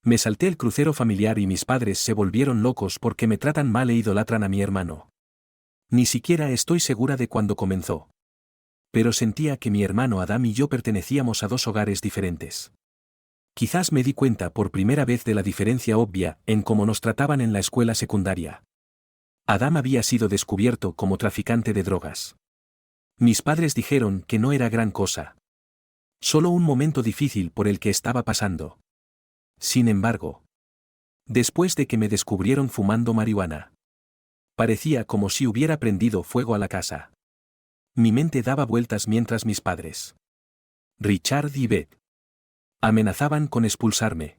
Me salté el crucero familiar y mis padres se volvieron locos porque me tratan mal e idolatran a mi hermano. Ni siquiera estoy segura de cuándo comenzó. Pero sentía que mi hermano Adam y yo pertenecíamos a dos hogares diferentes. Quizás me di cuenta por primera vez de la diferencia obvia en cómo nos trataban en la escuela secundaria. Adam había sido descubierto como traficante de drogas. Mis padres dijeron que no era gran cosa. Solo un momento difícil por el que estaba pasando. Sin embargo, después de que me descubrieron fumando marihuana, parecía como si hubiera prendido fuego a la casa. Mi mente daba vueltas mientras mis padres, Richard y Beth, amenazaban con expulsarme.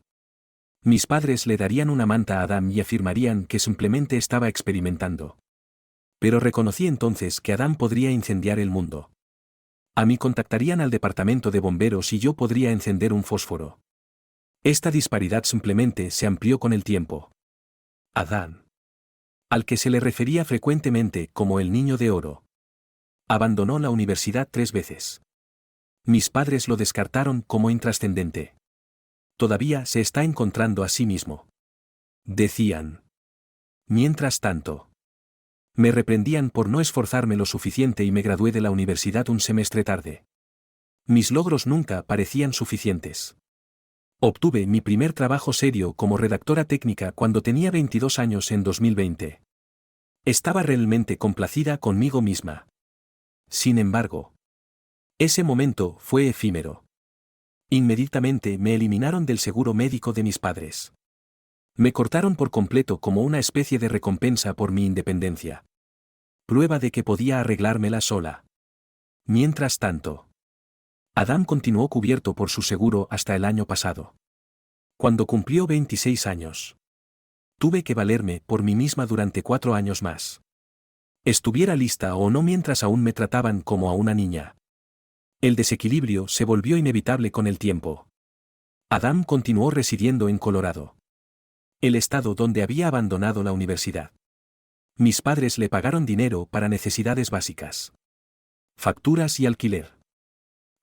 Mis padres le darían una manta a Adam y afirmarían que simplemente estaba experimentando. Pero reconocí entonces que Adam podría incendiar el mundo. A mí contactarían al departamento de bomberos y yo podría encender un fósforo. Esta disparidad simplemente se amplió con el tiempo. Adam, al que se le refería frecuentemente como el niño de oro, abandonó la universidad 3 veces. Mis padres lo descartaron como intrascendente. Todavía se está encontrando a sí mismo, decían. Mientras tanto, me reprendían por no esforzarme lo suficiente y me gradué de la universidad un semestre tarde. Mis logros nunca parecían suficientes. Obtuve mi primer trabajo serio como redactora técnica cuando tenía 22 años en 2020. Estaba realmente complacida conmigo misma. Sin embargo, ese momento fue efímero. Inmediatamente me eliminaron del seguro médico de mis padres. Me cortaron por completo como una especie de recompensa por mi independencia. Prueba de que podía arreglármela sola. Mientras tanto, Adam continuó cubierto por su seguro hasta el año pasado. Cuando cumplió 26 años, tuve que valerme por mí misma durante 4 años más. Estuviera lista o no mientras aún me trataban como a una niña. El desequilibrio se volvió inevitable con el tiempo. Adam continuó residiendo en Colorado, el estado donde había abandonado la universidad. Mis padres le pagaron dinero para necesidades básicas, facturas y alquiler.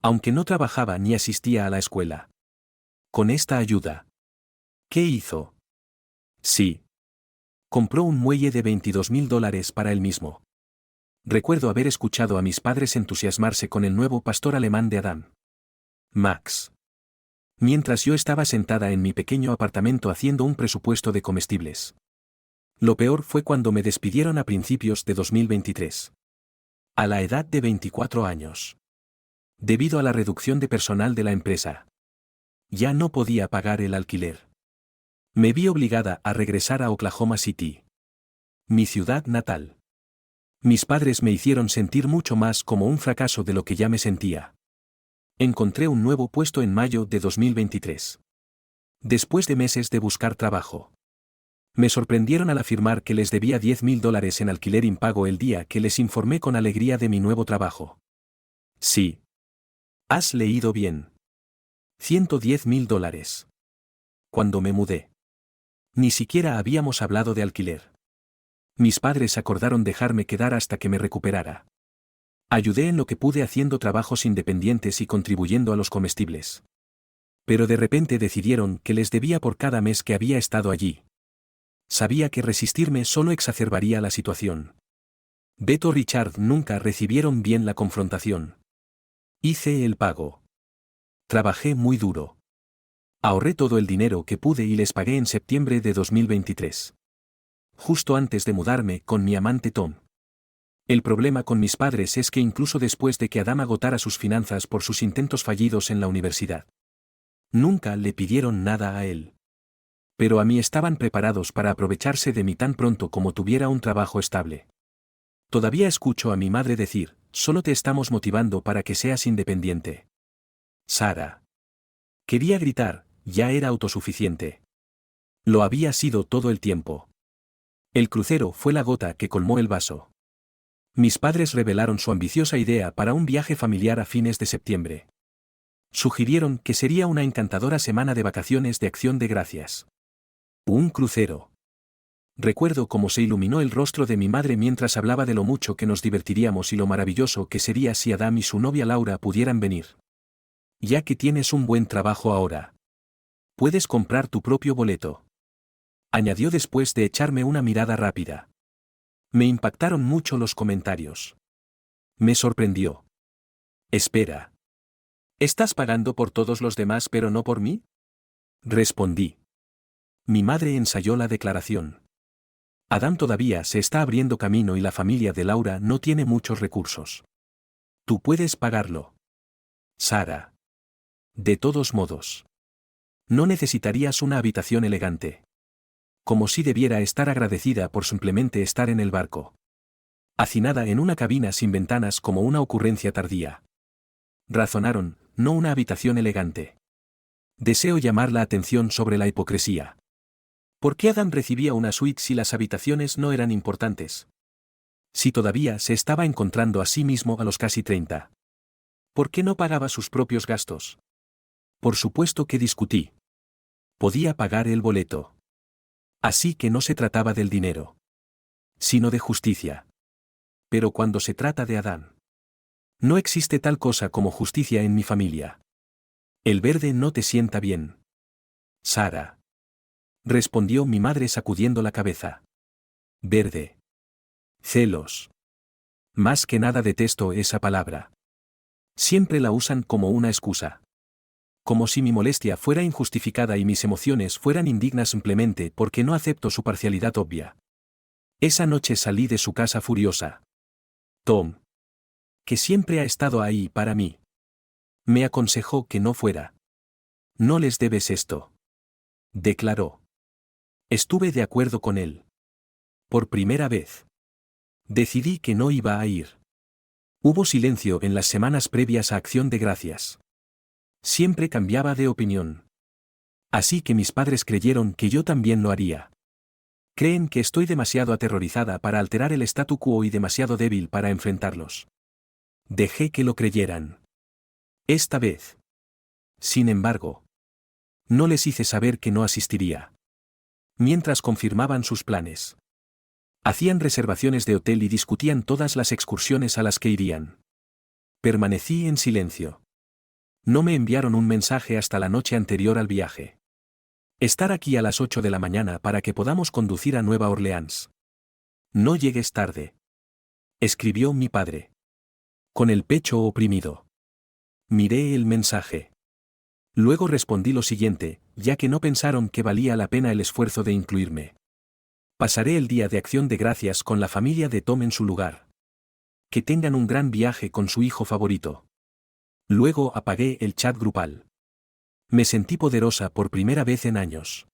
Aunque no trabajaba ni asistía a la escuela. Con esta ayuda, ¿qué hizo? Sí. Compró un muelle de $22,000 para él mismo. Recuerdo haber escuchado a mis padres entusiasmarse con el nuevo pastor alemán de Adam, Max. Mientras yo estaba sentada en mi pequeño apartamento haciendo un presupuesto de comestibles. Lo peor fue cuando me despidieron a principios de 2023. A la edad de 24 años. Debido a la reducción de personal de la empresa. Ya no podía pagar el alquiler. Me vi obligada a regresar a Oklahoma City, mi ciudad natal. Mis padres me hicieron sentir mucho más como un fracaso de lo que ya me sentía. Encontré un nuevo puesto en mayo de 2023. Después de meses de buscar trabajo. Me sorprendieron al afirmar que les debía $10,000 en alquiler impago el día que les informé con alegría de mi nuevo trabajo. Sí. Has leído bien. $110,000. Cuando me mudé. Ni siquiera habíamos hablado de alquiler. Mis padres acordaron dejarme quedar hasta que me recuperara. Ayudé en lo que pude haciendo trabajos independientes y contribuyendo a los comestibles. Pero de repente decidieron que les debía por cada mes que había estado allí. Sabía que resistirme solo exacerbaría la situación. Beth o Richard nunca recibieron bien la confrontación. Hice el pago. Trabajé muy duro. Ahorré todo el dinero que pude y les pagué en septiembre de 2023. Justo antes de mudarme con mi amante Tom. El problema con mis padres es que incluso después de que Adam agotara sus finanzas por sus intentos fallidos en la universidad, nunca le pidieron nada a él. Pero a mí estaban preparados para aprovecharse de mí tan pronto como tuviera un trabajo estable. Todavía escucho a mi madre decir, solo te estamos motivando para que seas independiente. Sara. Quería gritar, ya era autosuficiente. Lo había sido todo el tiempo. El crucero fue la gota que colmó el vaso. Mis padres revelaron su ambiciosa idea para un viaje familiar a fines de septiembre. Sugirieron que sería una encantadora semana de vacaciones de acción de gracias. Un crucero. Recuerdo cómo se iluminó el rostro de mi madre mientras hablaba de lo mucho que nos divertiríamos y lo maravilloso que sería si Adam y su novia Laura pudieran venir. Ya que tienes un buen trabajo ahora. Puedes comprar tu propio boleto. Añadió después de echarme una mirada rápida. Me impactaron mucho los comentarios. Me sorprendió. Espera. ¿Estás pagando por todos los demás pero no por mí? Respondí. Mi madre ensayó la declaración. Adam todavía se está abriendo camino y la familia de Laura no tiene muchos recursos. Tú puedes pagarlo. Sara. De todos modos. No necesitarías una habitación elegante. Como si debiera estar agradecida por simplemente estar en el barco. Hacinada en una cabina sin ventanas como una ocurrencia tardía. Razonaron, no una habitación elegante. Deseo llamar la atención sobre la hipocresía. ¿Por qué Adam recibía una suite si las habitaciones no eran importantes? Si todavía se estaba encontrando a sí mismo a los casi 30. ¿Por qué no pagaba sus propios gastos? Por supuesto que discutí. Podía pagar el boleto. Así que no se trataba del dinero. Sino de justicia. Pero cuando se trata de Adán. No existe tal cosa como justicia en mi familia. El verde no te sienta bien. Sara. Respondió mi madre sacudiendo la cabeza. Verde. Celos. Más que nada detesto esa palabra. Siempre la usan como una excusa. Como si mi molestia fuera injustificada y mis emociones fueran indignas simplemente porque no acepto su parcialidad obvia. Esa noche salí de su casa furiosa. Tom. Que siempre ha estado ahí para mí. Me aconsejó que no fuera. No les debes esto. Declaró. Estuve de acuerdo con él. Por primera vez. Decidí que no iba a ir. Hubo silencio en las semanas previas a Acción de Gracias. Siempre cambiaba de opinión. Así que mis padres creyeron que yo también lo haría. Creen que estoy demasiado aterrorizada para alterar el statu quo y demasiado débil para enfrentarlos. Dejé que lo creyeran. Esta vez. Sin embargo. No les hice saber que no asistiría. Mientras confirmaban sus planes. Hacían reservaciones de hotel y discutían todas las excursiones a las que irían. Permanecí en silencio. No me enviaron un mensaje hasta la noche anterior al viaje. Estar aquí a las 8 de la mañana para que podamos conducir a Nueva Orleans. No llegues tarde. Escribió mi padre. Con el pecho oprimido. Miré el mensaje. Luego respondí lo siguiente, ya que no pensaron que valía la pena el esfuerzo de incluirme. Pasaré el día de Acción de Gracias con la familia de Tom en su lugar. Que tengan un gran viaje con su hijo favorito. Luego apagué el chat grupal. Me sentí poderosa por primera vez en años.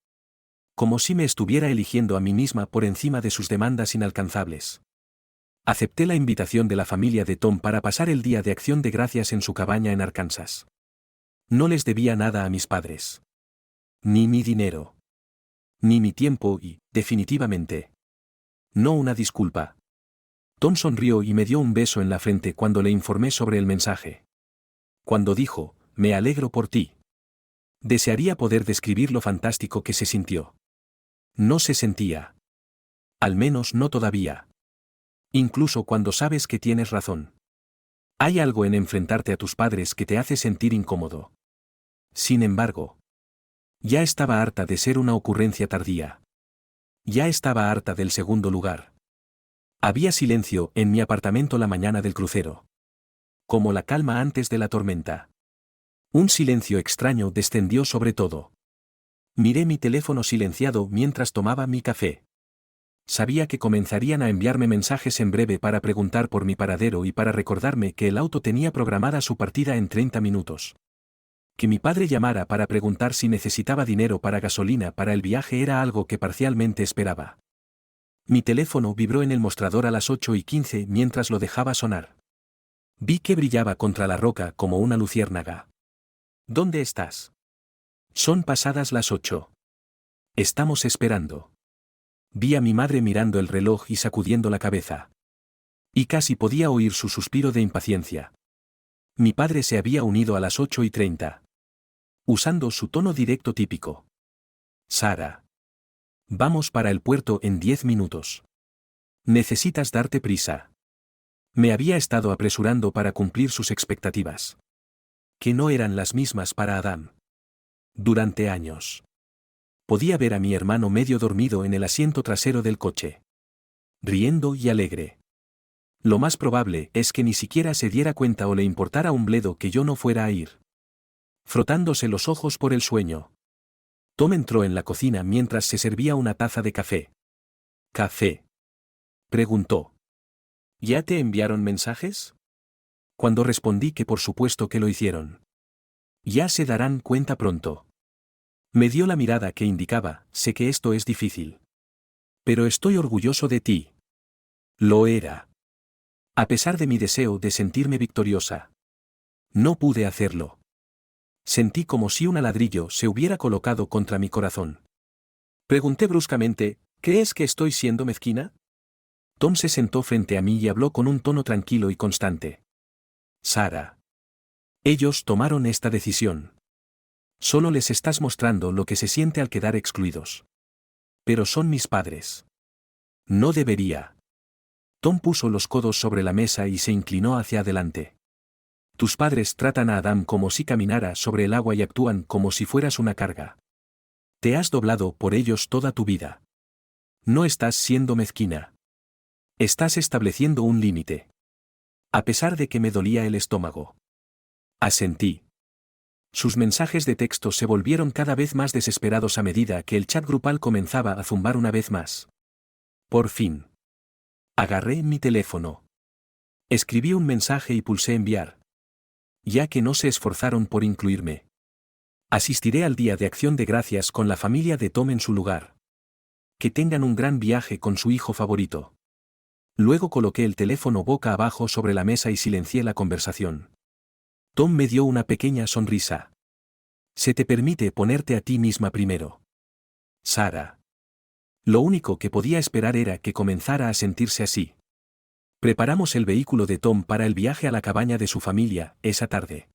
Como si me estuviera eligiendo a mí misma por encima de sus demandas inalcanzables. Acepté la invitación de la familia de Tom para pasar el día de Acción de Gracias en su cabaña en Arkansas. No les debía nada a mis padres. Ni mi dinero. Ni mi tiempo y, definitivamente, no una disculpa. Tom sonrió y me dio un beso en la frente cuando le informé sobre el mensaje. Cuando dijo, me alegro por ti. Desearía poder describir lo fantástico que se sintió. No se sentía. Al menos no todavía. Incluso cuando sabes que tienes razón. Hay algo en enfrentarte a tus padres que te hace sentir incómodo. Sin embargo, ya estaba harta de ser una ocurrencia tardía. Ya estaba harta del segundo lugar. Había silencio en mi apartamento la mañana del crucero. Como la calma antes de la tormenta. Un silencio extraño descendió sobre todo. Miré mi teléfono silenciado mientras tomaba mi café. Sabía que comenzarían a enviarme mensajes en breve para preguntar por mi paradero y para recordarme que el auto tenía programada su partida en 30 minutos. Que mi padre llamara para preguntar si necesitaba dinero para gasolina para el viaje era algo que parcialmente esperaba. Mi teléfono vibró en el mostrador a las 8:15 mientras lo dejaba sonar. Vi que brillaba contra la roca como una luciérnaga. ¿Dónde estás? Son pasadas las 8. Estamos esperando. Vi a mi madre mirando el reloj y sacudiendo la cabeza. Y casi podía oír su suspiro de impaciencia. Mi padre se había unido a las 8:30. Usando su tono directo típico. Sara. Vamos para el puerto en 10 minutos. Necesitas darte prisa. Me había estado apresurando para cumplir sus expectativas. Que no eran las mismas para Adam. Durante años. Podía ver a mi hermano medio dormido en el asiento trasero del coche. Riendo y alegre. Lo más probable es que ni siquiera se diera cuenta o le importara un bledo que yo no fuera a ir. Frotándose los ojos por el sueño. Tom entró en la cocina mientras se servía una taza de café. ¿Café?, preguntó. ¿Ya te enviaron mensajes? Cuando respondí que por supuesto que lo hicieron. Ya se darán cuenta pronto. Me dio la mirada que indicaba, sé que esto es difícil. Pero estoy orgulloso de ti. Lo era. A pesar de mi deseo de sentirme victoriosa. No pude hacerlo. Sentí como si un ladrillo se hubiera colocado contra mi corazón. Pregunté bruscamente, ¿crees que estoy siendo mezquina? Tom se sentó frente a mí y habló con un tono tranquilo y constante. Sara. Ellos tomaron esta decisión. Solo les estás mostrando lo que se siente al quedar excluidos. Pero son mis padres. No debería. Tom puso los codos sobre la mesa y se inclinó hacia adelante. Tus padres tratan a Adam como si caminara sobre el agua y actúan como si fueras una carga. Te has doblado por ellos toda tu vida. No estás siendo mezquina. Estás estableciendo un límite. A pesar de que me dolía el estómago. Asentí. Sus mensajes de texto se volvieron cada vez más desesperados a medida que el chat grupal comenzaba a zumbar una vez más. Por fin. Agarré mi teléfono. Escribí un mensaje y pulsé enviar. Ya que no se esforzaron por incluirme. Asistiré al Día de Acción de Gracias con la familia de Tom en su lugar. Que tengan un gran viaje con su hijo favorito. Luego coloqué el teléfono boca abajo sobre la mesa y silencié la conversación. Tom me dio una pequeña sonrisa. Se te permite ponerte a ti misma primero. Sara. Lo único que podía esperar era que comenzara a sentirse así. Preparamos el vehículo de Tom para el viaje a la cabaña de su familia, esa tarde.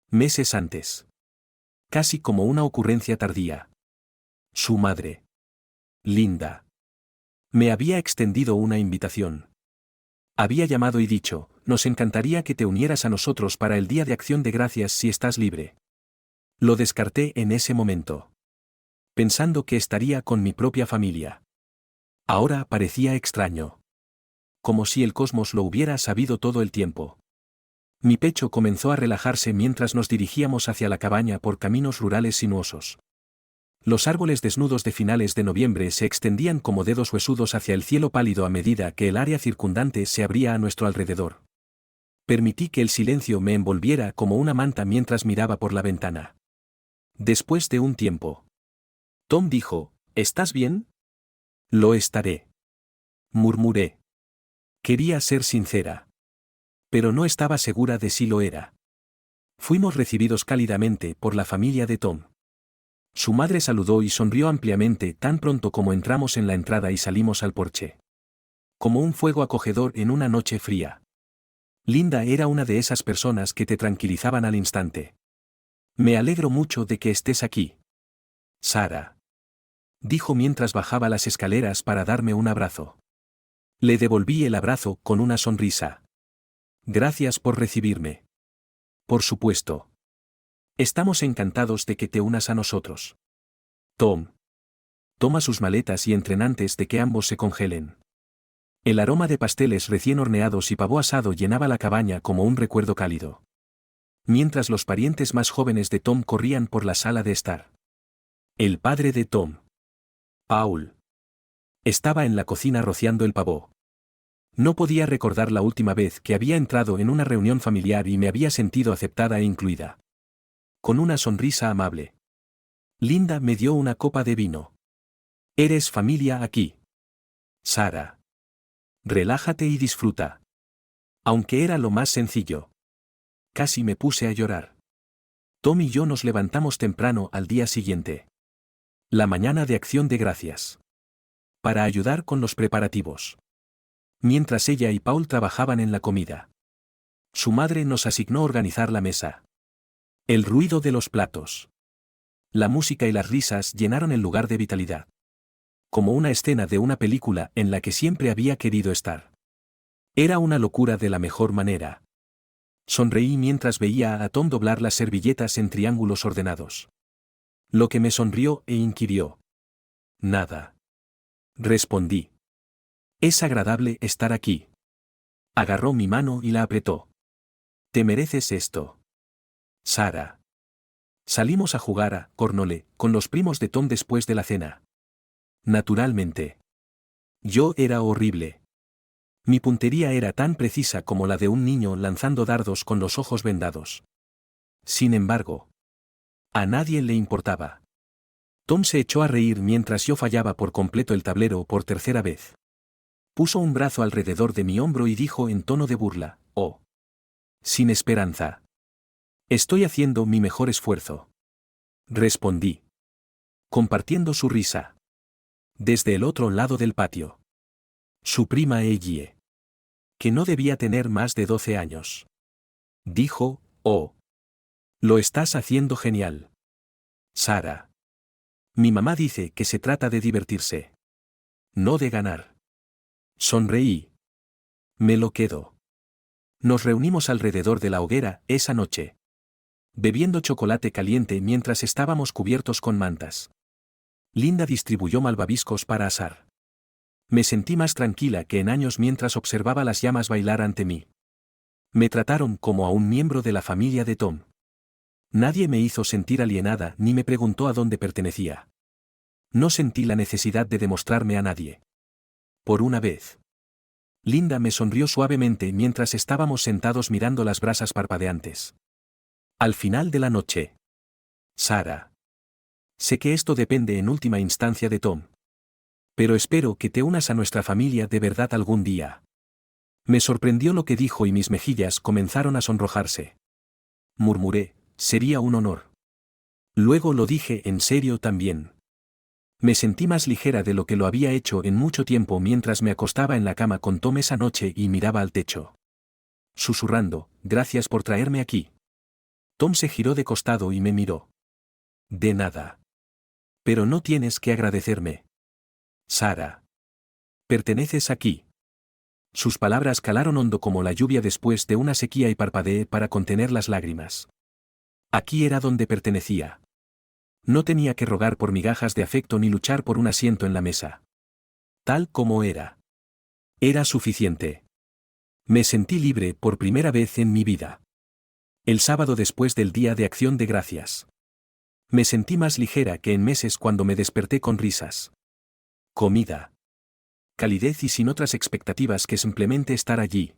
Meses antes. Casi como una ocurrencia tardía. Su madre. Linda. Me había extendido una invitación. Había llamado y dicho, nos encantaría que te unieras a nosotros para el Día de Acción de Gracias si estás libre. Lo descarté en ese momento. Pensando que estaría con mi propia familia. Ahora parecía extraño. Como si el cosmos lo hubiera sabido todo el tiempo. Mi pecho comenzó a relajarse mientras nos dirigíamos hacia la cabaña por caminos rurales sinuosos. Los árboles desnudos de finales de noviembre se extendían como dedos huesudos hacia el cielo pálido a medida que el área circundante se abría a nuestro alrededor. Permití que el silencio me envolviera como una manta mientras miraba por la ventana. Después de un tiempo. Tom dijo, ¿estás bien? Lo estaré. Murmuré. Quería ser sincera. Pero no estaba segura de si lo era. Fuimos recibidos cálidamente por la familia de Tom. Su madre saludó y sonrió ampliamente tan pronto como entramos en la entrada y salimos al porche. Como un fuego acogedor en una noche fría. Linda era una de esas personas que te tranquilizaban al instante. Me alegro mucho de que estés aquí. Sara. Dijo mientras bajaba las escaleras para darme un abrazo. Le devolví el abrazo con una sonrisa. Gracias por recibirme. Por supuesto. Estamos encantados de que te unas a nosotros. Tom. Toma sus maletas y entren antes de que ambos se congelen. El aroma de pasteles recién horneados y pavo asado llenaba la cabaña como un recuerdo cálido. Mientras los parientes más jóvenes de Tom corrían por la sala de estar. El padre de Tom. Paul. Estaba en la cocina rociando el pavo. No podía recordar la última vez que había entrado en una reunión familiar y me había sentido aceptada e incluida. Con una sonrisa amable. Linda me dio una copa de vino. Eres familia aquí. Sara. Relájate y disfruta. Aunque era lo más sencillo. Casi me puse a llorar. Tom y yo nos levantamos temprano al día siguiente. La mañana de Acción de Gracias. Para ayudar con los preparativos. Mientras ella y Paul trabajaban en la comida. Su madre nos asignó organizar la mesa. El ruido de los platos. La música y las risas llenaron el lugar de vitalidad. Como una escena de una película en la que siempre había querido estar. Era una locura de la mejor manera. Sonreí mientras veía a Tom doblar las servilletas en triángulos ordenados. Lo que me sonrió e inquirió. Nada. Respondí. Es agradable estar aquí. Agarró mi mano y la apretó. Te mereces esto. Sara. Salimos a jugar a Cornole con los primos de Tom después de la cena. Naturalmente. Yo era horrible. Mi puntería era tan precisa como la de un niño lanzando dardos con los ojos vendados. Sin embargo, a nadie le importaba. Tom se echó a reír mientras yo fallaba por completo el tablero por tercera vez. Puso un brazo alrededor de mi hombro y dijo en tono de burla, «Oh. Sin esperanza. Estoy haciendo mi mejor esfuerzo». Respondí. Compartiendo su risa. Desde el otro lado del patio. Su prima Ellie. Que no debía tener más de 12 años. Dijo, «Oh. Lo estás haciendo genial. Sara. Mi mamá dice que se trata de divertirse. No de ganar». Sonreí. Me lo quedo. Nos reunimos alrededor de la hoguera esa noche. Bebiendo chocolate caliente mientras estábamos cubiertos con mantas. Linda distribuyó malvaviscos para asar. Me sentí más tranquila que en años mientras observaba las llamas bailar ante mí. Me trataron como a un miembro de la familia de Tom. Nadie me hizo sentir alienada ni me preguntó a dónde pertenecía. No sentí la necesidad de demostrarme a nadie. Por una vez. Linda me sonrió suavemente mientras estábamos sentados mirando las brasas parpadeantes. Al final de la noche. Sara. Sé que esto depende en última instancia de Tom. Pero espero que te unas a nuestra familia de verdad algún día. Me sorprendió lo que dijo y mis mejillas comenzaron a sonrojarse. Murmuré, sería un honor. Luego lo dije en serio también. Me sentí más ligera de lo que lo había hecho en mucho tiempo mientras me acostaba en la cama con Tom esa noche y miraba al techo. Susurrando, gracias por traerme aquí. Tom se giró de costado y me miró. De nada. Pero no tienes que agradecerme. Sara. Perteneces aquí. Sus palabras calaron hondo como la lluvia después de una sequía y parpadeé para contener las lágrimas. Aquí era donde pertenecía. No tenía que rogar por migajas de afecto ni luchar por un asiento en la mesa. Tal como era. Era suficiente. Me sentí libre por primera vez en mi vida. El sábado después del Día de Acción de Gracias. Me sentí más ligera que en meses cuando me desperté con risas. Comida. Calidez y sin otras expectativas que simplemente estar allí.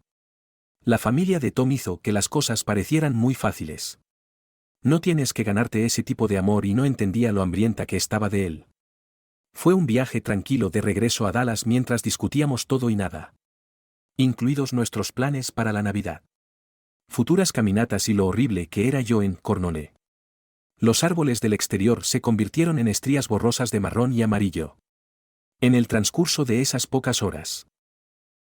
La familia de Tom hizo que las cosas parecieran muy fáciles. No tienes que ganarte ese tipo de amor y no entendía lo hambrienta que estaba de él. Fue un viaje tranquilo de regreso a Dallas mientras discutíamos todo y nada. Incluidos nuestros planes para la Navidad. Futuras caminatas y lo horrible que era yo en Cornole. Los árboles del exterior se convirtieron en estrías borrosas de marrón y amarillo. En el transcurso de esas pocas horas.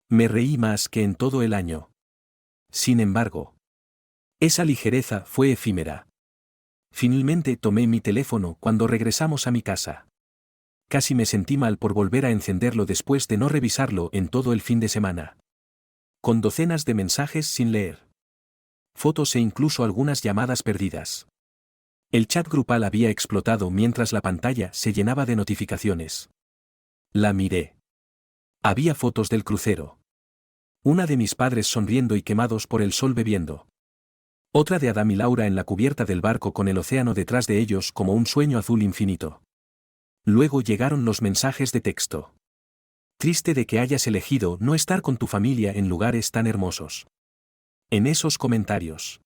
Me reí más que en todo el año. Sin embargo. Esa ligereza fue efímera. Finalmente tomé mi teléfono cuando regresamos a mi casa. Casi me sentí mal por volver a encenderlo después de no revisarlo en todo el fin de semana. Con docenas de mensajes sin leer. Fotos e incluso algunas llamadas perdidas. El chat grupal había explotado mientras la pantalla se llenaba de notificaciones. La miré. Había fotos del crucero. Una de mis padres sonriendo y quemados por el sol bebiendo. Otra de Adam y Laura en la cubierta del barco con el océano detrás de ellos como un sueño azul infinito. Luego llegaron los mensajes de texto. Triste de que hayas elegido no estar con tu familia en lugares tan hermosos. En esos comentarios.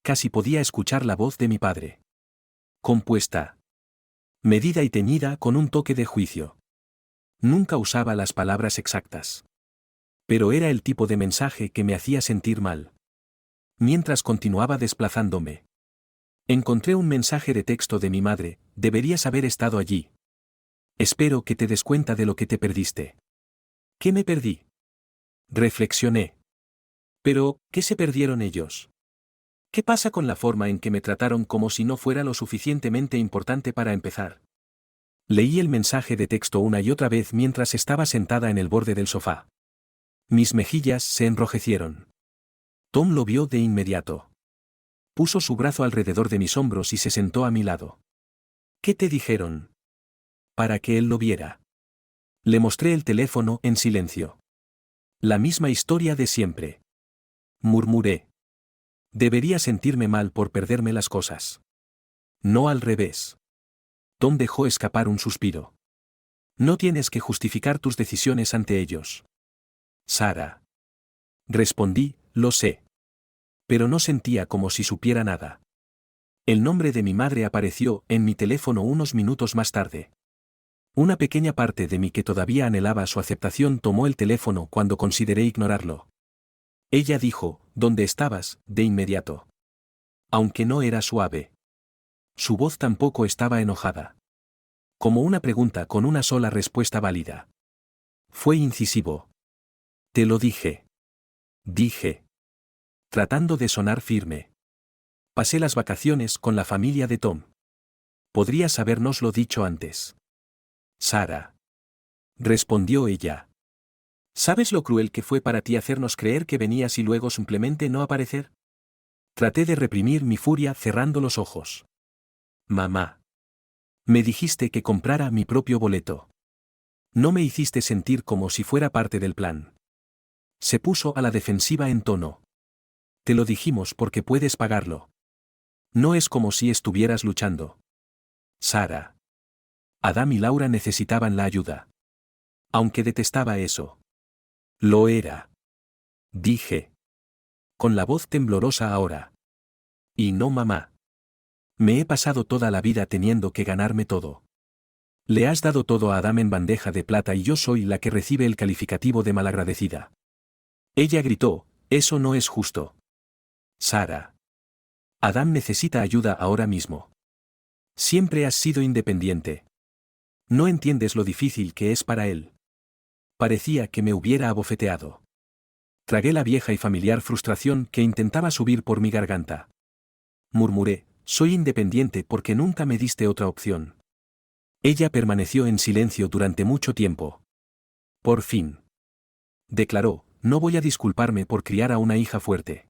Casi podía escuchar la voz de mi padre. Compuesta. Medida y teñida con un toque de juicio. Nunca usaba las palabras exactas. Pero era el tipo de mensaje que me hacía sentir mal. Mientras continuaba desplazándome. Encontré un mensaje de texto de mi madre, deberías haber estado allí. Espero que te des cuenta de lo que te perdiste. ¿Qué me perdí? Reflexioné. Pero, ¿qué se perdieron ellos? ¿Qué pasa con la forma en que me trataron como si no fuera lo suficientemente importante para empezar? Leí el mensaje de texto una y otra vez mientras estaba sentada en el borde del sofá. Mis mejillas se enrojecieron. Tom lo vio de inmediato. Puso su brazo alrededor de mis hombros y se sentó a mi lado. ¿Qué te dijeron? Para que él lo viera. Le mostré el teléfono en silencio. La misma historia de siempre. Murmuré. Debería sentirme mal por perderme las cosas. No al revés. Tom dejó escapar un suspiro. No tienes que justificar tus decisiones ante ellos. Sara. Respondí, lo sé. Pero no sentía como si supiera nada. El nombre de mi madre apareció en mi teléfono unos minutos más tarde. Una pequeña parte de mí que todavía anhelaba su aceptación tomó el teléfono cuando consideré ignorarlo. Ella dijo, ¿dónde estabas?, de inmediato. Aunque no era suave. Su voz tampoco estaba enojada. Como una pregunta con una sola respuesta válida. Fue incisivo. Te lo dije. Dije. Tratando de sonar firme. Pasé las vacaciones con la familia de Tom. Podrías habérnoslo dicho antes. Sara. Respondió ella. ¿Sabes lo cruel que fue para ti hacernos creer que venías y luego simplemente no aparecer? Traté de reprimir mi furia cerrando los ojos. Mamá. Me dijiste que comprara mi propio boleto. No me hiciste sentir como si fuera parte del plan. Se puso a la defensiva en tono. Te lo dijimos porque puedes pagarlo. No es como si estuvieras luchando. Sara. Adam y Laura necesitaban la ayuda. Aunque detestaba eso. Lo era. Dije. Con la voz temblorosa ahora. Y no mamá. Me he pasado toda la vida teniendo que ganarme todo. Le has dado todo a Adam en bandeja de plata y yo soy la que recibe el calificativo de malagradecida. Ella gritó, eso no es justo. Sara. Adam necesita ayuda ahora mismo. Siempre has sido independiente. No entiendes lo difícil que es para él. Parecía que me hubiera abofeteado. Tragué la vieja y familiar frustración que intentaba subir por mi garganta. Murmuré, soy independiente porque nunca me diste otra opción. Ella permaneció en silencio durante mucho tiempo. Por fin. Declaró, no voy a disculparme por criar a una hija fuerte.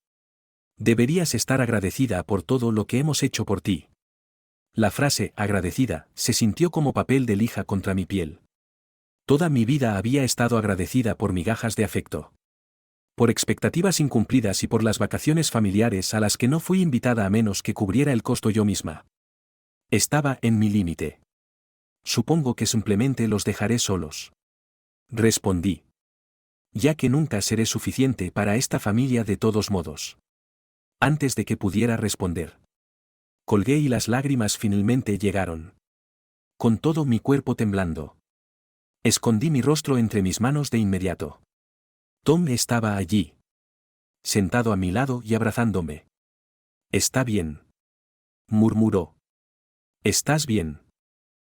Deberías estar agradecida por todo lo que hemos hecho por ti. La frase, agradecida, se sintió como papel de lija contra mi piel. Toda mi vida había estado agradecida por migajas de afecto. Por expectativas incumplidas y por las vacaciones familiares a las que no fui invitada a menos que cubriera el costo yo misma. Estaba en mi límite. Supongo que simplemente los dejaré solos. Respondí. Ya que nunca seré suficiente para esta familia de todos modos. Antes de que pudiera responder. Colgué y las lágrimas finalmente llegaron. Con todo mi cuerpo temblando. Escondí mi rostro entre mis manos de inmediato. Tom estaba allí. Sentado a mi lado y abrazándome. Está bien. Murmuró. ¿Estás bien?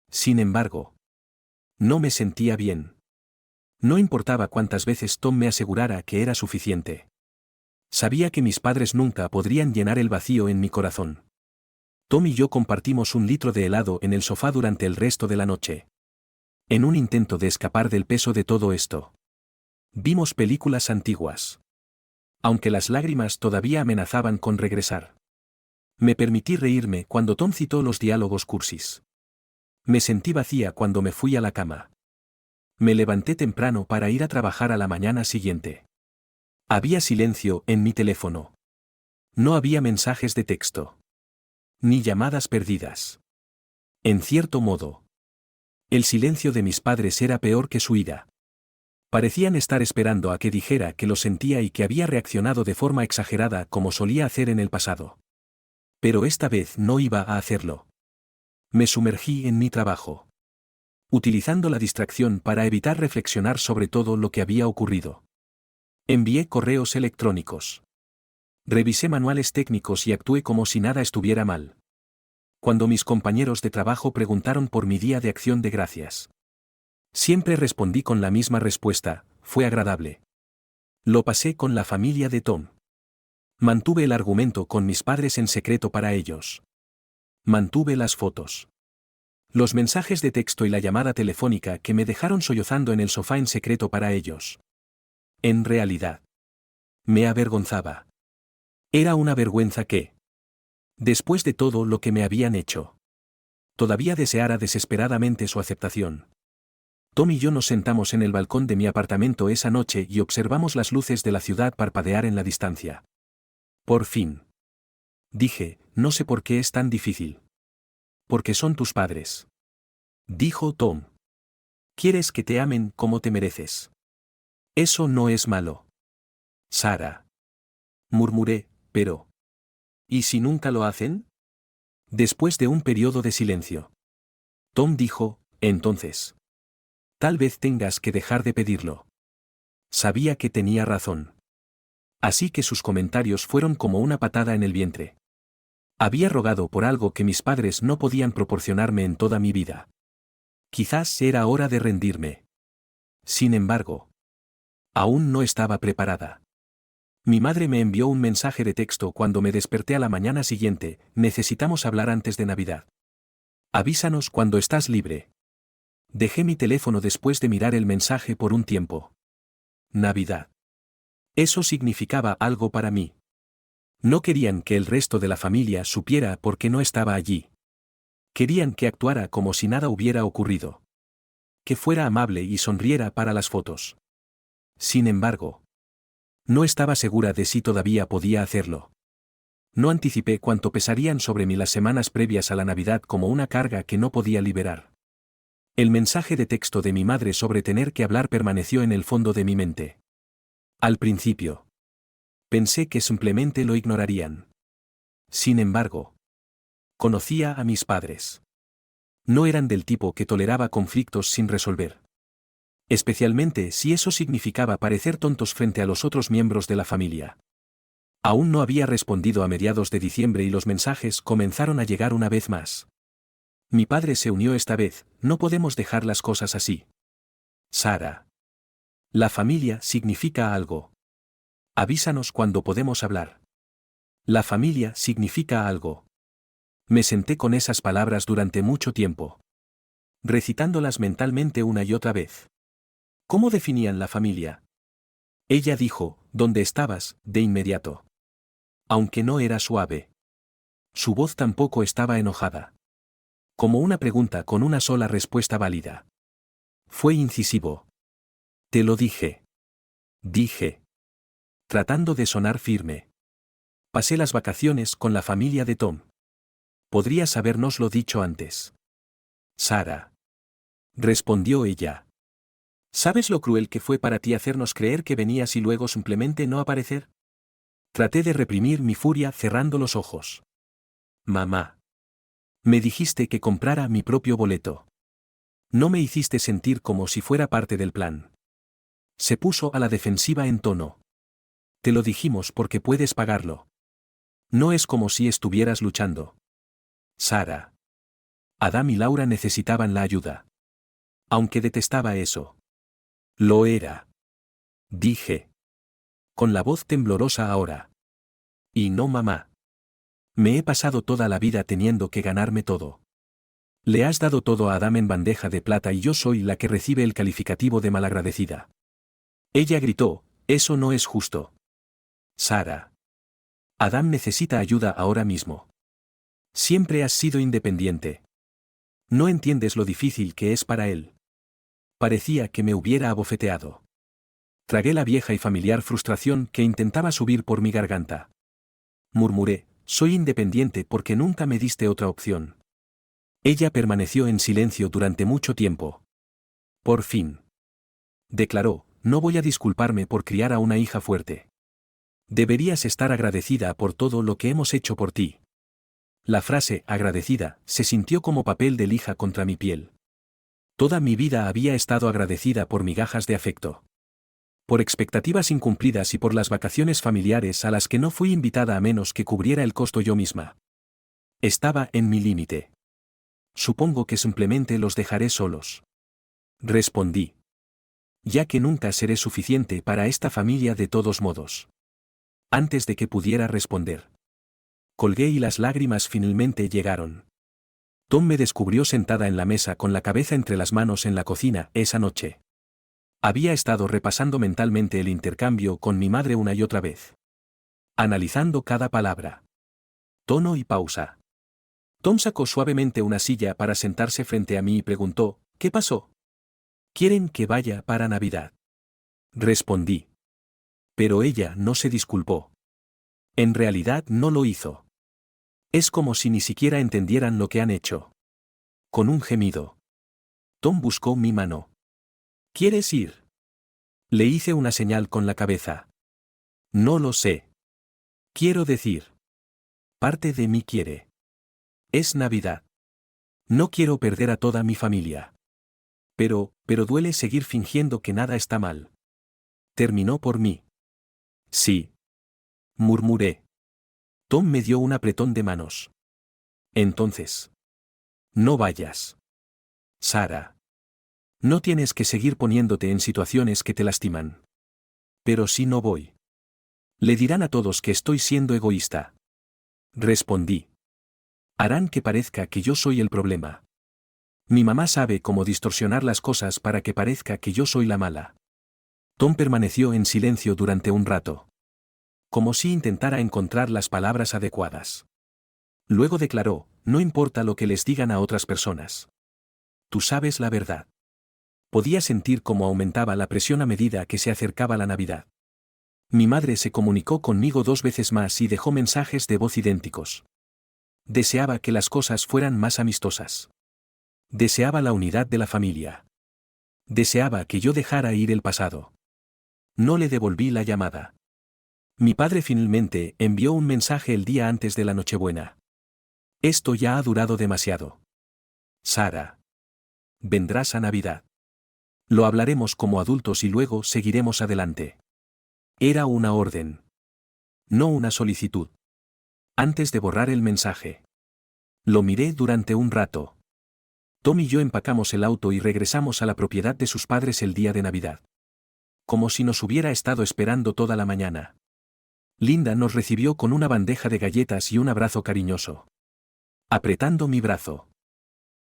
Sin embargo. No me sentía bien. No importaba cuántas veces Tom me asegurara que era suficiente. Sabía que mis padres nunca podrían llenar el vacío en mi corazón. Tom y yo compartimos un litro de helado en el sofá durante el resto de la noche. En un intento de escapar del peso de todo esto. Vimos películas antiguas. Aunque las lágrimas todavía amenazaban con regresar. Me permití reírme cuando Tom citó los diálogos cursis. Me sentí vacía cuando me fui a la cama. Me levanté temprano para ir a trabajar a la mañana siguiente. Había silencio en mi teléfono. No había mensajes de texto. Ni llamadas perdidas. En cierto modo. El silencio de mis padres era peor que su ira. Parecían estar esperando a que dijera que lo sentía y que había reaccionado de forma exagerada como solía hacer en el pasado. Pero esta vez no iba a hacerlo. Me sumergí en mi trabajo. Utilizando la distracción para evitar reflexionar sobre todo lo que había ocurrido. Envié correos electrónicos. Revisé manuales técnicos y actué como si nada estuviera mal. Cuando mis compañeros de trabajo preguntaron por mi día de acción de gracias. Siempre respondí con la misma respuesta, fue agradable. Lo pasé con la familia de Tom. Mantuve el argumento con mis padres en secreto para ellos. Mantuve las fotos. Los mensajes de texto y la llamada telefónica que me dejaron sollozando en el sofá en secreto para ellos. En realidad. Me avergonzaba. Era una vergüenza que. Después de todo lo que me habían hecho. Todavía deseara desesperadamente su aceptación. Tom y yo nos sentamos en el balcón de mi apartamento esa noche y observamos las luces de la ciudad parpadear en la distancia. Por fin. Dije, no sé por qué es tan difícil. Porque son tus padres. Dijo Tom. Quieres que te amen como te mereces. Eso no es malo. Sara. Murmuré, pero... ¿Y si nunca lo hacen? Después de un periodo de silencio. Tom dijo, entonces. Tal vez tengas que dejar de pedirlo. Sabía que tenía razón. Así que sus comentarios fueron como una patada en el vientre. Había rogado por algo que mis padres no podían proporcionarme en toda mi vida. Quizás era hora de rendirme. Sin embargo, aún no estaba preparada. Mi madre me envió un mensaje de texto cuando me desperté a la mañana siguiente: necesitamos hablar antes de Navidad. Avísanos cuando estás libre. Dejé mi teléfono después de mirar el mensaje por un tiempo. Navidad. Eso significaba algo para mí. No querían que el resto de la familia supiera por qué no estaba allí. Querían que actuara como si nada hubiera ocurrido. Que fuera amable y sonriera para las fotos. Sin embargo, no estaba segura de si todavía podía hacerlo. No anticipé cuánto pesarían sobre mí las semanas previas a la Navidad como una carga que no podía liberar. El mensaje de texto de mi madre sobre tener que hablar permaneció en el fondo de mi mente. Al principio, pensé que simplemente lo ignorarían. Sin embargo, conocía a mis padres. No eran del tipo que toleraba conflictos sin resolver. Especialmente si eso significaba parecer tontos frente a los otros miembros de la familia. Aún no había respondido a mediados de diciembre y los mensajes comenzaron a llegar una vez más. Mi padre se unió esta vez: no podemos dejar las cosas así. Sara. La familia significa algo. Avísanos cuando podemos hablar. La familia significa algo. Me senté con esas palabras durante mucho tiempo, recitándolas mentalmente una y otra vez. ¿Cómo definían la familia? Ella dijo, ¿dónde estabas?, de inmediato. Aunque no era suave. Su voz tampoco estaba enojada. Como una pregunta con una sola respuesta válida. Fue incisivo. Te lo dije. Dije. Tratando de sonar firme. Pasé las vacaciones con la familia de Tom. Podrías habérnoslo dicho antes. Sara. Respondió ella. ¿Sabes lo cruel que fue para ti hacernos creer que venías y luego simplemente no aparecer? Traté de reprimir mi furia cerrando los ojos. Mamá. Me dijiste que comprara mi propio boleto. No me hiciste sentir como si fuera parte del plan. Se puso a la defensiva en tono. Te lo dijimos porque puedes pagarlo. No es como si estuvieras luchando. Sara. Adam y Laura necesitaban la ayuda. Aunque detestaba eso. Lo era. Dije. Con la voz temblorosa ahora. Y no, mamá. Me he pasado toda la vida teniendo que ganarme todo. Le has dado todo a Adam en bandeja de plata y yo soy la que recibe el calificativo de malagradecida. Ella gritó, eso no es justo. Sara. Adam necesita ayuda ahora mismo. Siempre has sido independiente. No entiendes lo difícil que es para él. Parecía que me hubiera abofeteado. Tragué la vieja y familiar frustración que intentaba subir por mi garganta. Murmuré, soy independiente porque nunca me diste otra opción. Ella permaneció en silencio durante mucho tiempo. Por fin. Declaró, no voy a disculparme por criar a una hija fuerte. Deberías estar agradecida por todo lo que hemos hecho por ti. La frase agradecida se sintió como papel de lija contra mi piel. Toda mi vida había estado agradecida por migajas de afecto. Por expectativas incumplidas y por las vacaciones familiares a las que no fui invitada a menos que cubriera el costo yo misma. Estaba en mi límite. Supongo que simplemente los dejaré solos. Respondí. Ya que nunca seré suficiente para esta familia de todos modos. Antes de que pudiera responder. Colgué y las lágrimas finalmente llegaron. Tom me descubrió sentada en la mesa con la cabeza entre las manos en la cocina esa noche. Había estado repasando mentalmente el intercambio con mi madre una y otra vez. Analizando cada palabra. Tono y pausa. Tom sacó suavemente una silla para sentarse frente a mí y preguntó, ¿qué pasó? ¿Quieren que vaya para Navidad? Respondí. Pero ella no se disculpó. En realidad no lo hizo. Es como si ni siquiera entendieran lo que han hecho. Con un gemido. Tom buscó mi mano. ¿Quieres ir? Le hice una señal con la cabeza. No lo sé. Quiero decir. Parte de mí quiere. Es Navidad. No quiero perder a toda mi familia. Pero duele seguir fingiendo que nada está mal. Terminó por mí. Sí. Murmuré. Tom me dio un apretón de manos. Entonces. No vayas. Sara. No tienes que seguir poniéndote en situaciones que te lastiman. Pero si no voy. Le dirán a todos que estoy siendo egoísta. Respondí. Harán que parezca que yo soy el problema. Mi mamá sabe cómo distorsionar las cosas para que parezca que yo soy la mala. Tom permaneció en silencio durante un rato. Como si intentara encontrar las palabras adecuadas. Luego declaró, no importa lo que les digan a otras personas. Tú sabes la verdad. Podía sentir cómo aumentaba la presión a medida que se acercaba la Navidad. Mi madre se comunicó conmigo 2 veces más y dejó mensajes de voz idénticos. Deseaba que las cosas fueran más amistosas. Deseaba la unidad de la familia. Deseaba que yo dejara ir el pasado. No le devolví la llamada. Mi padre finalmente envió un mensaje el día antes de la Nochebuena. Esto ya ha durado demasiado. Sara. Vendrás a Navidad. Lo hablaremos como adultos y luego seguiremos adelante. Era una orden. No una solicitud. Antes de borrar el mensaje. Lo miré durante un rato. Tom y yo empacamos el auto y regresamos a la propiedad de sus padres el día de Navidad. Como si nos hubiera estado esperando toda la mañana. Linda nos recibió con una bandeja de galletas y un abrazo cariñoso. Apretando mi brazo.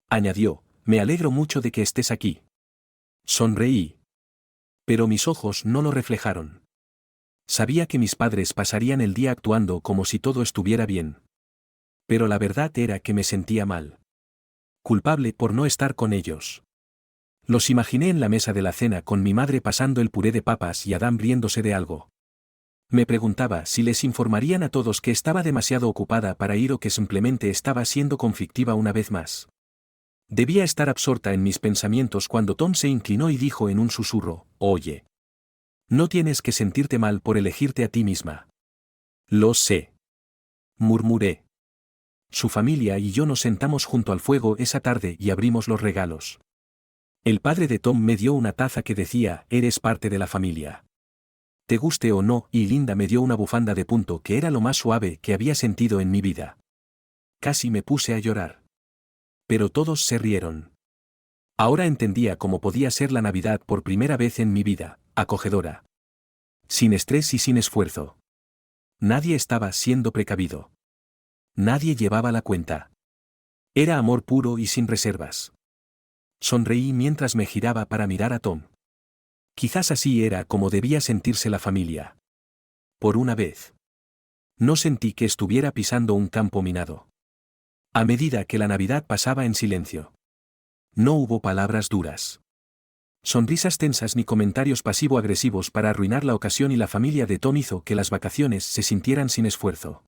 Añadió, me alegro mucho de que estés aquí. Sonreí. Pero mis ojos no lo reflejaron. Sabía que mis padres pasarían el día actuando como si todo estuviera bien. Pero la verdad era que me sentía mal. Culpable por no estar con ellos. Los imaginé en la mesa de la cena con mi madre pasando el puré de papas y Adam riéndose de algo. Me preguntaba si les informarían a todos que estaba demasiado ocupada para ir o que simplemente estaba siendo conflictiva una vez más. Debía estar absorta en mis pensamientos cuando Tom se inclinó y dijo en un susurro, oye. No tienes que sentirte mal por elegirte a ti misma. Lo sé. Murmuré. Su familia y yo nos sentamos junto al fuego esa tarde y abrimos los regalos. El padre de Tom me dio una taza que decía, eres parte de la familia. Te guste o no, y Linda me dio una bufanda de punto que era lo más suave que había sentido en mi vida. Casi me puse a llorar. Pero todos se rieron. Ahora entendía cómo podía ser la Navidad por primera vez en mi vida, acogedora. Sin estrés y sin esfuerzo. Nadie estaba siendo precavido. Nadie llevaba la cuenta. Era amor puro y sin reservas. Sonreí mientras me giraba para mirar a Tom. Quizás así era como debía sentirse la familia. Por una vez. No sentí que estuviera pisando un campo minado. A medida que la Navidad pasaba en silencio. No hubo palabras duras. Sonrisas tensas ni comentarios pasivo-agresivos para arruinar la ocasión y la familia de Tom hizo que las vacaciones se sintieran sin esfuerzo.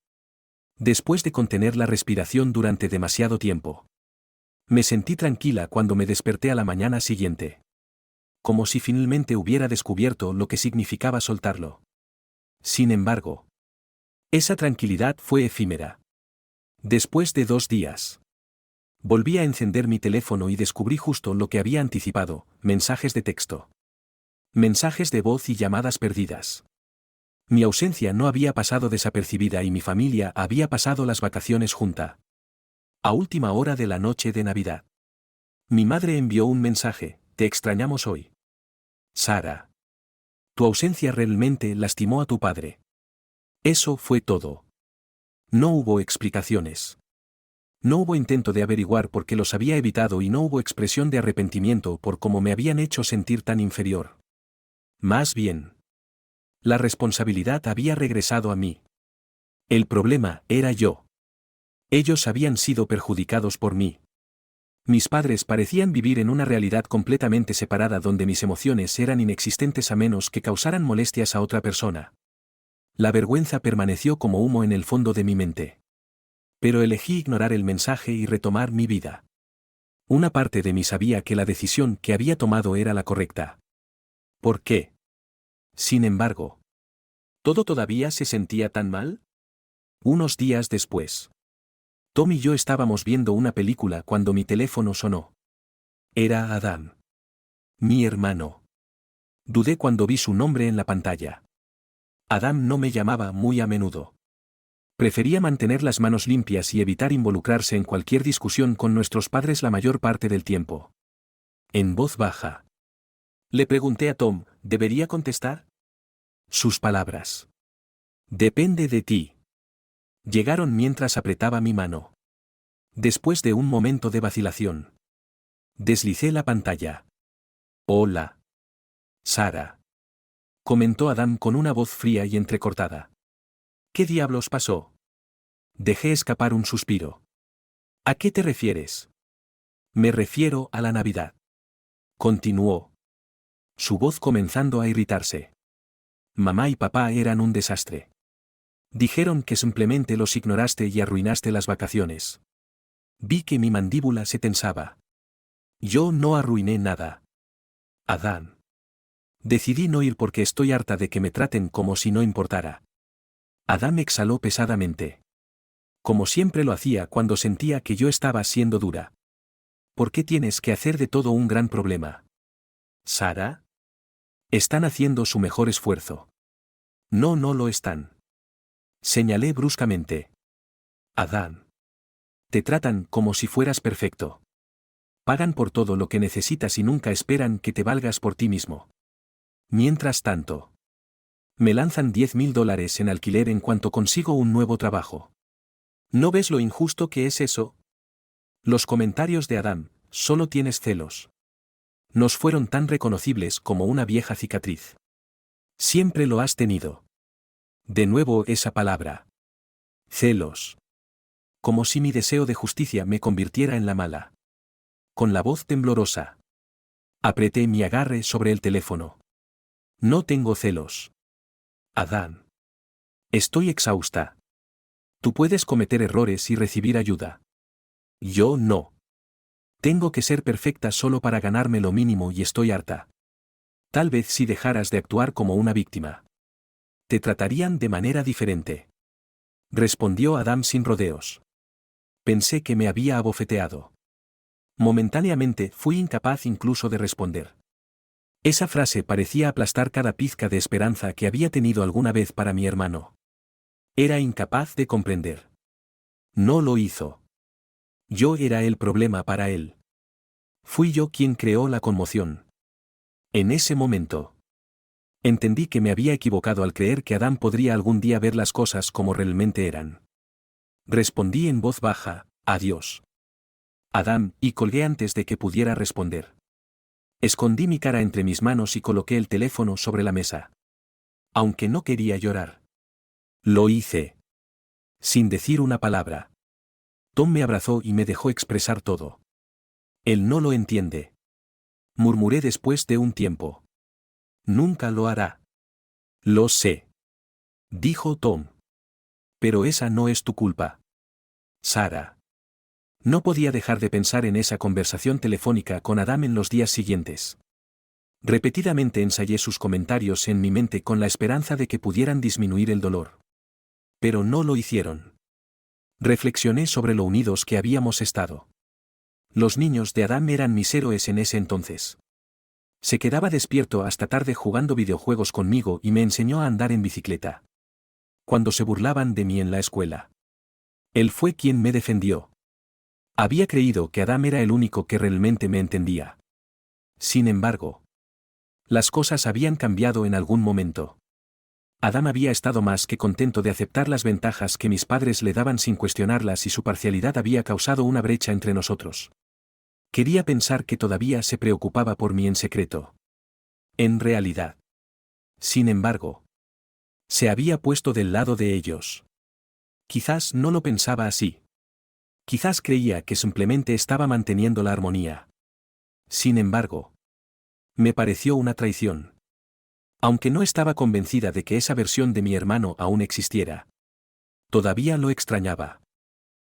Después de contener la respiración durante demasiado tiempo. Me sentí tranquila cuando me desperté a la mañana siguiente. Como si finalmente hubiera descubierto lo que significaba soltarlo. Sin embargo, esa tranquilidad fue efímera. Después de 2 días. Volví a encender mi teléfono y descubrí justo lo que había anticipado, mensajes de texto. Mensajes de voz y llamadas perdidas. Mi ausencia no había pasado desapercibida y mi familia había pasado las vacaciones junta. A última hora de la noche de Navidad. Mi madre envió un mensaje, te extrañamos hoy. Sara. Tu ausencia realmente lastimó a tu padre. Eso fue todo. No hubo explicaciones. No hubo intento de averiguar por qué los había evitado y no hubo expresión de arrepentimiento por cómo me habían hecho sentir tan inferior. Más bien. La responsabilidad había regresado a mí. El problema era yo. Ellos habían sido perjudicados por mí. Mis padres parecían vivir en una realidad completamente separada donde mis emociones eran inexistentes a menos que causaran molestias a otra persona. La vergüenza permaneció como humo en el fondo de mi mente. Pero elegí ignorar el mensaje y retomar mi vida. Una parte de mí sabía que la decisión que había tomado era la correcta. ¿Por qué? Sin embargo, ¿todo todavía se sentía tan mal? Unos días después, Tom y yo estábamos viendo una película cuando mi teléfono sonó. Era Adam. Mi hermano. Dudé cuando vi su nombre en la pantalla. Adam no me llamaba muy a menudo. Prefería mantener las manos limpias y evitar involucrarse en cualquier discusión con nuestros padres la mayor parte del tiempo. En voz baja. Le pregunté a Tom, ¿debería contestar? Sus palabras. Depende de ti. Llegaron mientras apretaba mi mano. Después de un momento de vacilación. Deslicé la pantalla. Hola. Sara. Comentó Adam con una voz fría y entrecortada. ¿Qué diablos pasó? Dejé escapar un suspiro. ¿A qué te refieres? Me refiero a la Navidad. Continuó. Su voz comenzando a irritarse. Mamá y papá eran un desastre. Dijeron que simplemente los ignoraste y arruinaste las vacaciones. Vi que mi mandíbula se tensaba. Yo no arruiné nada. Adán. Decidí no ir porque estoy harta de que me traten como si no importara. Adán exhaló pesadamente. Como siempre lo hacía cuando sentía que yo estaba siendo dura. ¿Por qué tienes que hacer de todo un gran problema? ¿Sara? Están haciendo su mejor esfuerzo. No, no lo están. Señalé bruscamente. Adán. Te tratan como si fueras perfecto. Pagan por todo lo que necesitas y nunca esperan que te valgas por ti mismo. Mientras tanto, me lanzan $10,000 en alquiler en cuanto consigo un nuevo trabajo. ¿No ves lo injusto que es eso? Los comentarios de Adán, solo tienes celos. Nos fueron tan reconocibles como una vieja cicatriz. Siempre lo has tenido. De nuevo esa palabra. Celos. Como si mi deseo de justicia me convirtiera en la mala. Con la voz temblorosa. Apreté mi agarre sobre el teléfono. No tengo celos. Adán. Estoy exhausta. Tú puedes cometer errores y recibir ayuda. Yo no. Tengo que ser perfecta solo para ganarme lo mínimo y estoy harta. Tal vez si dejaras de actuar como una víctima. Te tratarían de manera diferente. Respondió Adam sin rodeos. Pensé que me había abofeteado. Momentáneamente fui incapaz incluso de responder. Esa frase parecía aplastar cada pizca de esperanza que había tenido alguna vez para mi hermano. Era incapaz de comprender. No lo hizo. Yo era el problema para él. Fui yo quien creó la conmoción. En ese momento, entendí que me había equivocado al creer que Adán podría algún día ver las cosas como realmente eran. Respondí en voz baja, adiós. Adán, y colgué antes de que pudiera responder. Escondí mi cara entre mis manos y coloqué el teléfono sobre la mesa. Aunque no quería llorar. Lo hice. Sin decir una palabra. Tom me abrazó y me dejó expresar todo. Él no lo entiende. Murmuré después de un tiempo. Nunca lo hará. Lo sé. Dijo Tom. Pero esa no es tu culpa. Sara. No podía dejar de pensar en esa conversación telefónica con Adam en los días siguientes. Repetidamente ensayé sus comentarios en mi mente con la esperanza de que pudieran disminuir el dolor. Pero no lo hicieron. Reflexioné sobre lo unidos que habíamos estado. Los niños de Adam eran mis héroes en ese entonces. Se quedaba despierto hasta tarde jugando videojuegos conmigo y me enseñó a andar en bicicleta. Cuando se burlaban de mí en la escuela. Él fue quien me defendió. Había creído que Adam era el único que realmente me entendía. Sin embargo, las cosas habían cambiado en algún momento. Adam había estado más que contento de aceptar las ventajas que mis padres le daban sin cuestionarlas y su parcialidad había causado una brecha entre nosotros. Quería pensar que todavía se preocupaba por mí en secreto. En realidad. Sin embargo, se había puesto del lado de ellos. Quizás no lo pensaba así. Quizás creía que simplemente estaba manteniendo la armonía. Sin embargo, me pareció una traición. Aunque no estaba convencida de que esa versión de mi hermano aún existiera. Todavía lo extrañaba.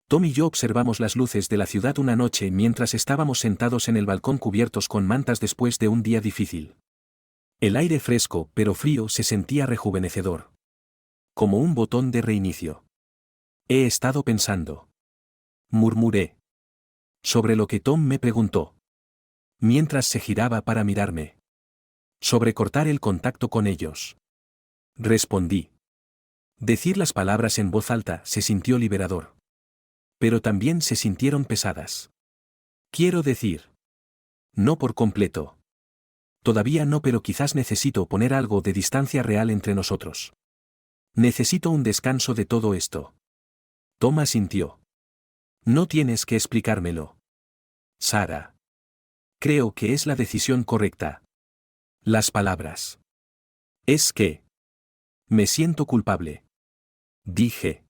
Tom y yo observamos las luces de la ciudad una noche mientras estábamos sentados en el balcón cubiertos con mantas después de un día difícil. El aire fresco pero frío se sentía rejuvenecedor. Como un botón de reinicio. He estado pensando. Murmuré. Sobre lo que Tom me preguntó. Mientras se giraba para mirarme. Sobre cortar el contacto con ellos. Respondí. Decir las palabras en voz alta se sintió liberador. Pero también se sintieron pesadas. Quiero decir. No por completo. Todavía no, pero quizás necesito poner algo de distancia real entre nosotros. Necesito un descanso de todo esto. Tom asintió. No tienes que explicármelo. Sara. Creo que es la decisión correcta. Las palabras. Es que. Me siento culpable. Dije.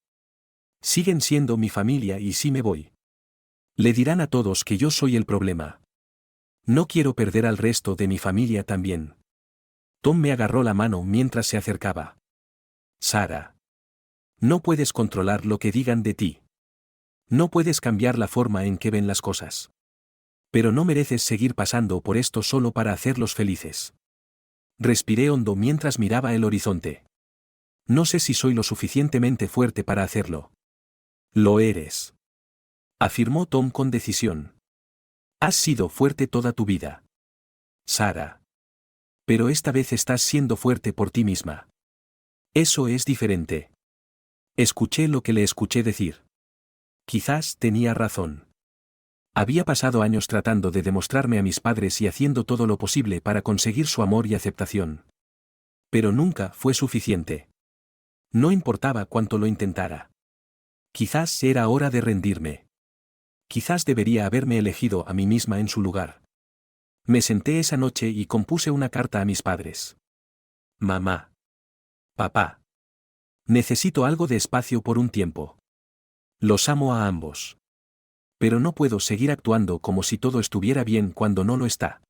Siguen siendo mi familia y si me voy. Le dirán a todos que yo soy el problema. No quiero perder al resto de mi familia también. Tom me agarró la mano mientras se acercaba. Sara. No puedes controlar lo que digan de ti. No puedes cambiar la forma en que ven las cosas. Pero no mereces seguir pasando por esto solo para hacerlos felices. Respiré hondo mientras miraba el horizonte. No sé si soy lo suficientemente fuerte para hacerlo. Lo eres. Afirmó Tom con decisión. Has sido fuerte toda tu vida. Sara. Pero esta vez estás siendo fuerte por ti misma. Eso es diferente. Escuché lo que le escuché decir. Quizás tenía razón. Había pasado años tratando de demostrarme a mis padres y haciendo todo lo posible para conseguir su amor y aceptación. Pero nunca fue suficiente. No importaba cuánto lo intentara. Quizás era hora de rendirme. Quizás debería haberme elegido a mí misma en su lugar. Me senté esa noche y compuse una carta a mis padres. Mamá. Papá. Necesito algo de espacio por un tiempo. Los amo a ambos. Pero no puedo seguir actuando como si todo estuviera bien cuando no lo está.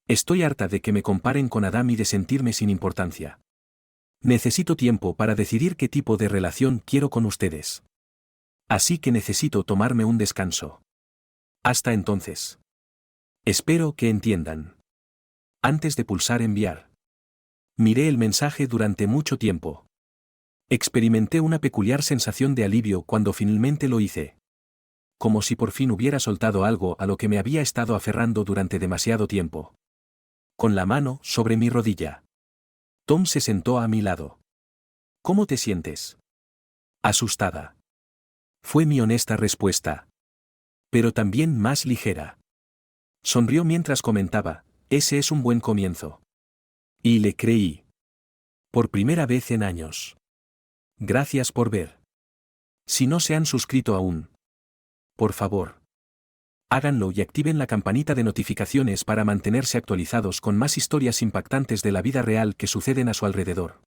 Estoy harta de que me comparen con Adam y de sentirme sin importancia. Necesito tiempo para decidir qué tipo de relación quiero con ustedes. Así que necesito tomarme un descanso. Hasta entonces. Espero que entiendan. Antes de pulsar enviar. Miré el mensaje durante mucho tiempo. Experimenté una peculiar sensación de alivio cuando finalmente lo hice. Como si por fin hubiera soltado algo a lo que me había estado aferrando durante demasiado tiempo. Con la mano sobre mi rodilla. Tom se sentó a mi lado. ¿Cómo te sientes? Asustada. Fue mi honesta respuesta. Pero también más ligera. Sonrió mientras comentaba, ese es un buen comienzo. Y le creí. Por primera vez en años. Gracias por ver. Si no se han suscrito aún, por favor, háganlo y activen la campanita de notificaciones para mantenerse actualizados con más historias impactantes de la vida real que suceden a su alrededor.